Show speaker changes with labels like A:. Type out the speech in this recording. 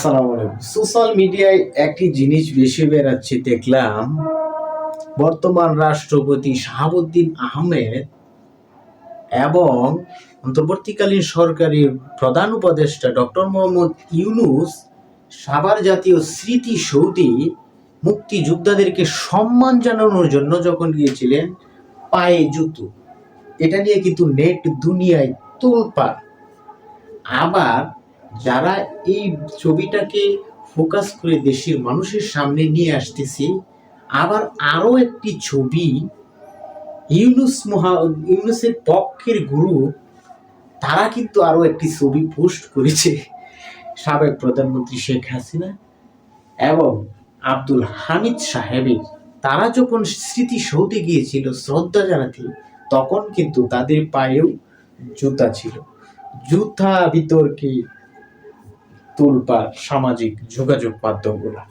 A: আসসালামু আলাইকুম। সোশ্যাল মিডিয়ায় একটি জিনিস বেশি বেড়াচ্ছে দেখলাম, বর্তমান রাষ্ট্রপতি শাহাবুদ্দিন আহমেদ এবং অন্তর্বর্তীকালীন সরকারের প্রধান উপদেষ্টা ডক্টর মোহাম্মদ ইউনূস সাভার জাতীয় স্মৃতিসৌধে মুক্তিযোদ্ধাদেরকে সম্মান জানানোর জন্য যখন গিয়েছিলেন, পায়ে জুতো, এটা নিয়ে কিন্তু নেট দুনিয়ায় তোলপাড়। আবার যারা এই ছবিটাকে ফোকাস করে দেশের মানুষের সামনে নিয়ে আসতেছে, আবার আরো একটি ছবি ইউনুসের পক্ষের গ্রুপ, তারা কিন্তু আরো একটি ছবি পোস্ট করেছে সাবেক প্রধানমন্ত্রী শেখ হাসিনা এবং আব্দুল হামিদ সাহেবের। তারা যখন স্মৃতিসৌধে গিয়েছিল শ্রদ্ধা জানাতে, তখন কিন্তু তাদের পায়েও জুতা ছিল। জুতা বিতর্কে তোলপাড় সামাজিক যোগাযোগ মাধ্যমগুলা।